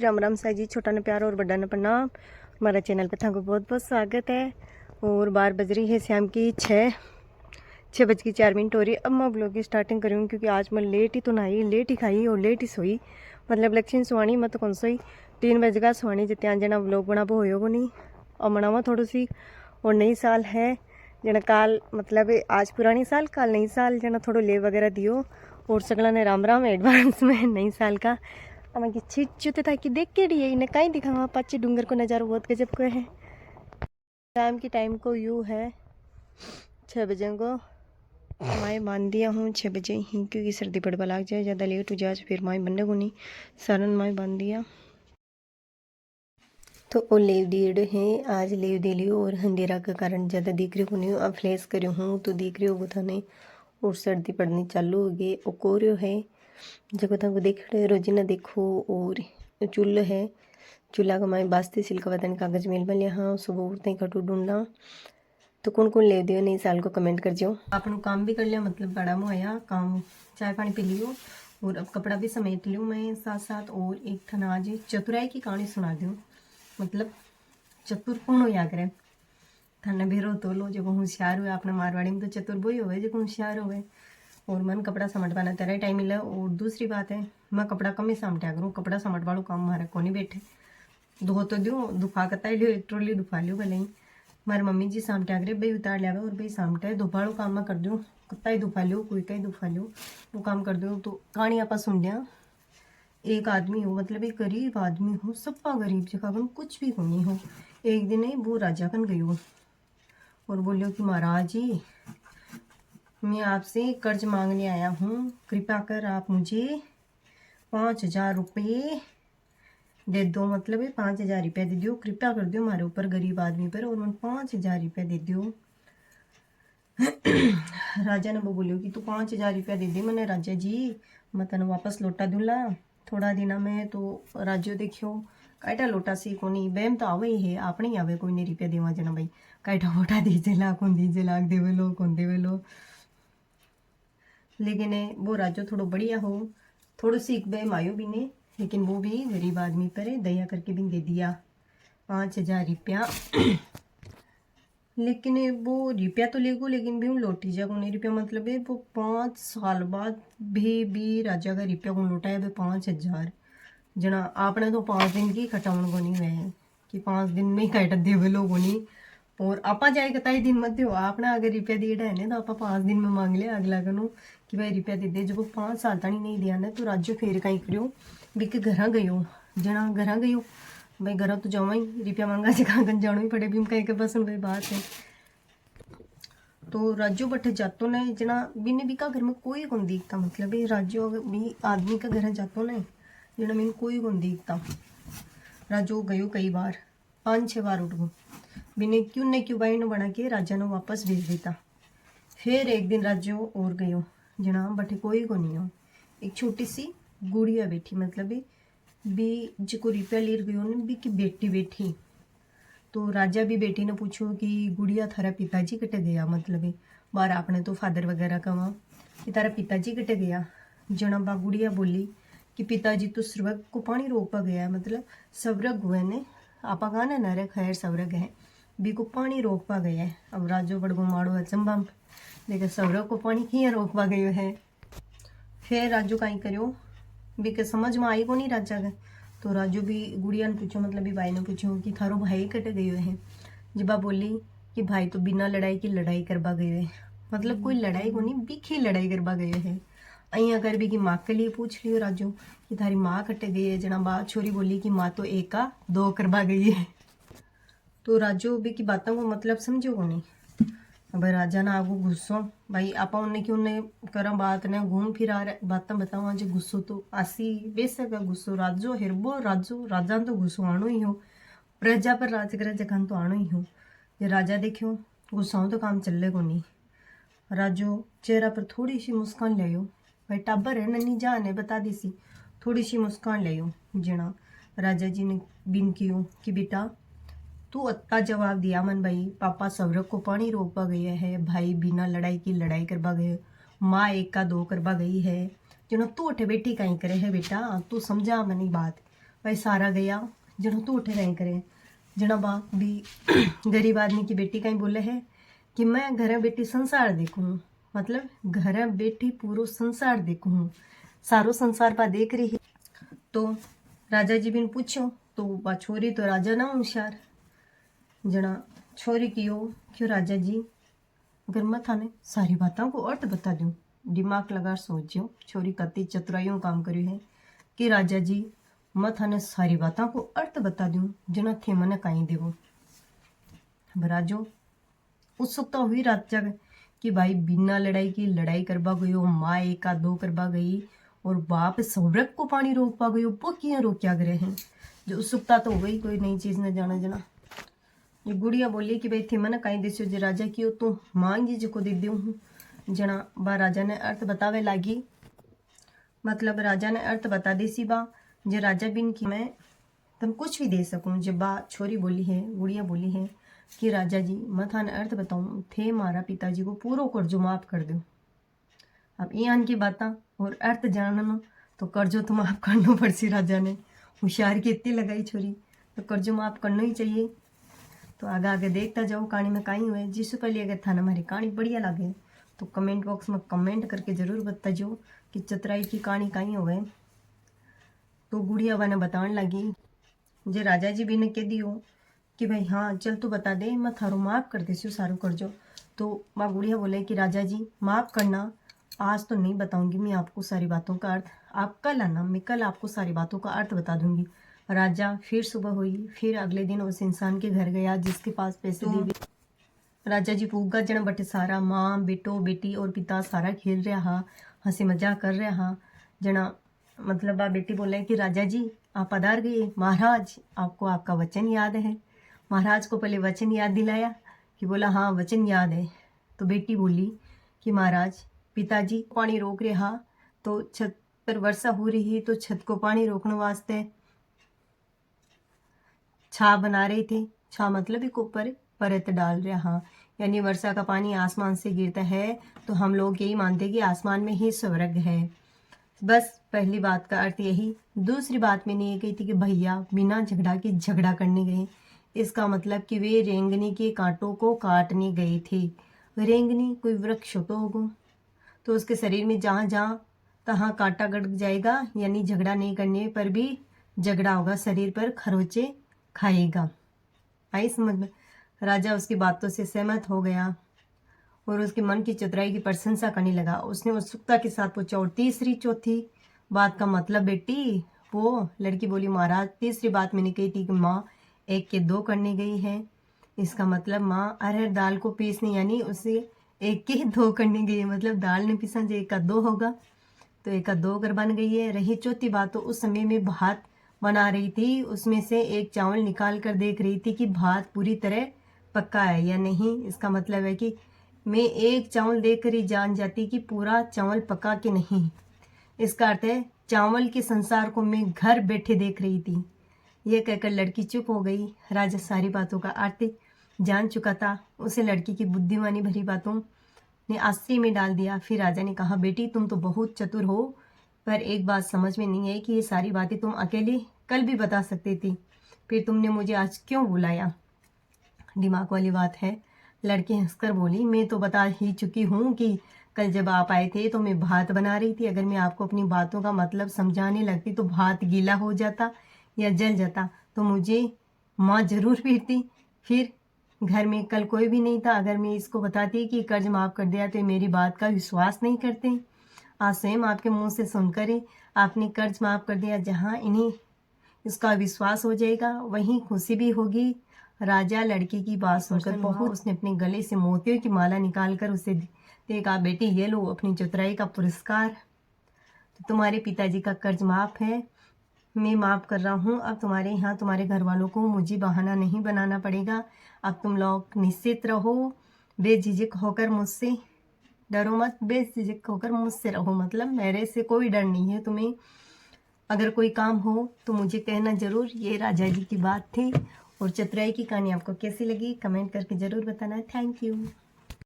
राम राम साई जी। छोटा न प्यार और बड़ा न प्रणाम। हमारा चैनल पे थाको बहुत बहुत स्वागत है। और बार बज रही है शाम की 6:04 हो रही है। अब मैं ब्लॉग की स्टार्टिंग करूँगी क्योंकि आज मैं लेट ही तो नहाई, लेट ही खाई और लेट ही सोई। मतलब लक्ष्मी सुहानी मत कौन सोई 3 बजे का सुहानी जितने जना ब्लॉग बना वो होगा नहीं। और मनावा थोड़ी सी और नई साल है जना काल, मतलब आज पुरानी साल काल नई साल जना थोड़ा ले वगैरह दियो। और सगला ने राम राम एडवांस में नई साल का। अमाकी छीट चुते था कि देख के रही इन्हें कहीं दिखावा पाचे डूंगर को नज़ारा बहुत गजब को है। शाम की टाइम को यू है 6 बजे को माए मान दिया हूँ 6 बजे ही क्योंकि सर्दी पड़वा लग जाए, ज़्यादा लेट हो जाए फिर माए बनने को नहीं सारन माए बांध दिया। तो वो लेव दिए हैं आज लेव दे लियो और अंधेरा के कारण ज़्यादा दिख रही को नहीं। अब फ्लैश करी हूँ तो दिख रही हो थाने और सर्दी पड़नी चालू हो गई। और कोरियो है जब तक देख रहे रोजीना देखो। और चूल्हा है, चूल्हा का माए बास्ते सिल्क वतन कागज मेल बन यहाँ सुबह उठते ही खटू ढूंढना। तो कौन कौन ले दियो नई साल को कमेंट कर जो। आपने काम भी कर लिया, मतलब बड़ा मुआया काम, चाय पानी पी लियो और अब कपड़ा भी समेट लियो मैं साथ साथ। और एक थाना आज चतुराई की कहानी सुना दूँ, मतलब चतुर कौन हो या करे थाने भेरो तो लो जो होशियार हुए। अपने मारवाड़ी में तो चतुर वही हो जो होशियार हो। और मन कपड़ा समट पाना तेरा टाइम मिला। और दूसरी बात है मैं कपड़ा कम ही समटा करूँ, कपड़ा समट वालों काम हमारे को नहीं बैठे धो तो दूँ दुफा कता लियो, एक ट्रोली दुफा लियो भले ही मारे मम्मी जी सामटा करे भाई उतार लिया और भाई सामटा है दुफाड़ो काम मैं कर दूँ, कत्ता ही दुफा लियो कोई का ही दुफा लियो वो काम कर दूँ। तो कहानी आप सुन लिया। एक आदमी हो, मतलब एक गरीब आदमी हो, सबका गरीब जगह कन कुछ भी नहीं हो। एक दिन वो राजा कन गई हो और बोलियो कि महाराज जी मैं आपसे कर्ज मांगने आया हूँ, कृपया कर आप मुझे 5,000 रुपये दे दो। मतलब 5,000 रुपया दे दो, कृपया कर दो हमारे ऊपर गरीब आदमी पर और 5,000 रुपया दे दो। राजा ने वो बोलियो कि तू 5,000 रुपया दे दे मैंने राजा जी मैं तेन वापस लौटा दूला थोड़ा दिना में। तो राजो देखियो काटा लोटा सी कोनी बेम तो आवे ही है आपने ही आवे कोई नहीं रुपया देवा जना भाई काटा वोटा दीजे ला कौन दीजे लाख देवे लो कौन देवे लो। लेकिन वो राजो थोड़ो बढ़िया हो, थोड़ो सीख बे मायो भी ने, लेकिन वो भी गरीब आदमी पर दया करके भी दे दिया 5,000 रुपया। लेकिन वो रुपया तो ले गो लेकिन भी लौटी जा को नहीं रुपया। मतलब है वो 5 साल बाद भी राजा का रुपया को लौटा है 5,000 जना। आपने तो 5 दिन की कटाउन को नहीं हुए कि 5 दिन में ही कट दे लोगों नहीं। और आपा जाए कताई दिन मत हो आपने अगर रुपया दे रहा है ना तो आप 5 दिन में मांग लिया अगला कनो कि भाई रुपया दे दे। जब वो 5 साल तक नहीं दिया ना तो राज्य फिर कहीं करो भी के घर गयो जना घर गयो भाई घर तो जावा ही रुपया मांगा जगह गन जाना ही पड़े भी कहीं के बस भाई बात है। तो राजू बटे जातो ने जना बिने भी का घर में कोई कौन दिखता, मतलब ये राजू भी आदमी का घर जातो ने जना मैंने कोई कौन दिखता। राजू गयो कई बार 5-6 बार उठ गो बिने क्यों ने क्यों भाई ने बना के राजा ने वापस भेज देता। फिर एक दिन राजू और गयो जना बटे कोई को नहीं हो। एक छोटी सी गुड़िया बैठी, मतलब भी जिको रुपया ले गयो ने भी की बेटी बैठी। तो राजा भी बेटी ने पूछो कि गुड़िया थारा पिताजी कटे गया, मतलब बार आपने तो फादर वगैरह कहा कि तारा पिताजी कटे गया। जना बा गुड़िया बोली कि पिताजी तो स्वर्ग को पानी रोका गया, मतलब स्वर्ग हुए ने आपा कहा ना नरक खैर स्वर्ग है बी को पानी रोकवा गया है। अब राजो बड़गो मारो है चंबा देखा स्वर्ग को पानी किया रोकवा गयो है। फिर राजू कहीं करो बी के समझ में आई को नहीं राजा का। तो राजू भी गुड़िया ने पूछो, मतलब भी भाई ने पूछो कि थारो भाई कटे गयो है। जिबा बोली कि भाई तो बिना लड़ाई की लड़ाई करवा गयो है, मतलब कोई लड़ाई को नहीं बिखी लड़ाई करवा गयो है। अं कर भी कि माँ के लिए पूछ लियो राजू कि थारी माँ कटे गई है। जना बा छोरी बोली कि माँ तो एक का 2 करवा गई है। तो राजू भी की बातों को मतलब समझो को नहीं। भाई राजा ना आगू गुस्सो भाई आपा उन्हें क्यों ने करा बात ने घूम फिरा बातें बताओ आज गुस्सो तो आसी बेशक गुस्सो राजो हिरबो राजो राजा तो गुस्सो आनो ही हो, प्रजा पर राज करे जगह तो आनो ही हो। ये राजा देखियो गुस्साओं तो काम चले को नहीं। राजो चेहरा पर थोड़ी सी मुस्कान ले भाई टाबर है नन्नी जान है बता दी सी थोड़ी सी मुस्कान ले जना। राजा जी ने बिन कियो कि बेटा तू अत्ता जवाब दिया मन भाई पापा स्वर्ग को पानी रोकवा गया है, भाई बिना लड़ाई की लड़ाई करवा गए, माँ 1 का 2 करवा गई है। जना तू उठे बेटी कहीं करे है बेटा तू समझा मनी बात। भाई सारा गया जनो तो उठे नहीं करे। जना बाप भी गरीब आदमी की बेटी कहीं बोले है कि मैं घर बेटी संसार देखूँ, मतलब घर बेटी पूरा संसार देखूँ, सारो संसार पा देख रही है। तो राजा जी बिन पूछो तो बा छोरी तो राजा ना होशियार। जना छोरी की हो क्यों राजा जी, अगर मैं थाने सारी बातों को अर्थ बता दूं, दिमाग लगा सोचो छोरी कति चतुराइयों काम કર્યું है कि राजा जी मैं थाने सारी बातों को अर्थ बता दूं जना थे मने कहीं देवो। राजो उत्सुकता हुई राजा कि भाई बिना लड़ाई की लड़ाई करवा गयो, माँ एक दो करवा गई और बाप सौरभ को पानी रोकवा गयो, वो क्यों रोक्या गए हैं। जो उत्सुकता तो हो गई कोई नई चीज न जाना जना। ये गुड़िया बोली कि भाई थे मना कहीं देसो जे राजा की तो मांगी जो को दे दू हूँ। जना बा राजा ने अर्थ बतावे लागी, मतलब राजा ने अर्थ बता दी सी बा जे राजा बिन की मैं तुम कुछ भी दे सकूं। जब बा छोरी बोली है, गुड़िया बोली है कि राजा जी मैं थाने अर्थ बताऊं थे मारा पिताजी को पूरा कर्जो माफ कर दो। अब यहाँ की बात और अर्थ जाननो तो कर्जो तो माफ करना पड़सी। राजा ने होशियार की इतनी लगाई छोरी तो कर्जो माफ करना ही चाहिए। तो आगे आगे देखता जाओ कहानी में कहीं हुए। जिससे पहले अगर थाना हमारी कहानी बढ़िया लगे तो कमेंट बॉक्स में कमेंट करके जरूर बता जो कि चतुराई की कहानी कहीं हो गए। तो गुड़िया वाने बताने लगी जे राजा जी भी ने कह दियो कि भाई हाँ चल तू बता दे मैं थारो माफ़ कर देसी सारू करजो। तो माँ गुड़िया बोले कि राजा जी माफ़ करना, आज तो नहीं बताऊंगी मैं आपको सारी बातों का अर्थ, आप कल आना मैं कल आपको सारी बातों का अर्थ बता दूंगी। राजा फिर सुबह हुई, फिर अगले दिन उस इंसान के घर गया जिसके पास पैसे दी। राजा जी पूगा जन बटे सारा माँ बेटो बेटी और पिता सारा खेल रहा, हंसी मजाक कर रहा। जना मतलब आ बेटी बोला कि राजा जी आप पधार गए, महाराज आपको आपका वचन याद है। महाराज को पहले वचन याद दिलाया कि बोला हाँ वचन याद है। तो बेटी बोली कि महाराज पिताजी पानी रोक रहा तो छत पर वर्षा हो रही तो छत को पानी रोकने वास्ते छा बना रहे थे। छा मतलब एक ऊपर परत डाल रहा, यानी वर्षा का पानी आसमान से गिरता है तो हम लोग यही मानते कि आसमान में ही स्वर्ग है। बस पहली बात का अर्थ यही। दूसरी बात मैंने ये कही थी कि भैया बिना झगड़ा के झगड़ा करने गए, इसका मतलब कि वे रेंगनी के कांटों को काटने गए थे। रेंगनी कोई वृक्ष तो होगा तो उसके शरीर में जहाँ जहाँ तहाँ कांटा गड़ जाएगा, यानी झगड़ा नहीं करने पर भी झगड़ा होगा, शरीर पर खरोचे खाएगा। आई समझ में। राजा उसकी बातों से सहमत हो गया और उसके मन की चतुराई की प्रशंसा करने लगा। उसने उत्सुकता के साथ पूछा और तीसरी चौथी बात का मतलब बेटी। वो लड़की बोली महाराज तीसरी बात मैंने कही थी कि माँ एक के दो करने गई है, इसका मतलब माँ अरहर दाल को पीसने यानी उसे एक के दो करने गई है, मतलब दाल ने पीसा जो एक का दो होगा तो एक का दो कर बन गई है। रही चौथी बात तो उस समय में भात बना रही थी, उसमें से एक चावल निकाल कर देख रही थी कि भात पूरी तरह पक्का है या नहीं। इसका मतलब है कि मैं एक चावल देखकर ही जान जाती कि पूरा चावल पका के नहीं। इसका अर्थ है चावल के संसार को मैं घर बैठे देख रही थी। यह कहकर लड़की चुप हो गई। राजा सारी बातों का अर्थ जान चुका था, उसे लड़की की बुद्धिमानी भरी बातों ने आश्चर्य में डाल दिया। फिर राजा ने कहा बेटी तुम तो बहुत चतुर हो, पर एक बात समझ में नहीं है कि ये सारी बातें तुम अकेले कल भी बता सकती थी, फिर तुमने मुझे आज क्यों बुलाया। दिमाग वाली बात है। लड़की हंसकर बोली मैं तो बता ही चुकी हूँ कि कल जब आप आए थे तो मैं भात बना रही थी। अगर मैं आपको अपनी बातों का मतलब समझाने लगती तो भात गीला हो जाता या जल जाता तो मुझे माँ जरूर पीटती। फिर घर में कल कोई भी नहीं था। अगर मैं इसको बताती कि कर्ज माफ़ कर दिया तो मेरी बात का विश्वास नहीं करते। आज स्वयं आपके मुंह से सुनकर ही आपने कर्ज माफ़ कर दिया। जहाँ इन्हें इसका विश्वास हो जाएगा वहीं खुशी भी होगी। राजा लड़की की बात सुनकर बहुत, उसने अपने गले से मोतियों की माला निकालकर उसे देखा बेटी ये लो अपनी चतुराई का पुरस्कार, तो तुम्हारे पिताजी का कर्ज माफ़ है, मैं माफ़ कर रहा हूँ। अब तुम्हारे यहाँ तुम्हारे घर वालों को मुझे बहाना नहीं बनाना पड़ेगा। अब तुम लोग निश्चित रहो, बेझिझक होकर मुझसे डरो मत, बेझिझक होकर मुझसे रहो, मतलब मेरे से कोई डर नहीं है तुम्हें। अगर कोई काम हो तो मुझे कहना ज़रूर। ये राजा जी की बात थी। और चतुराई की कहानी आपको कैसी लगी कमेंट करके ज़रूर बताना। Thank you.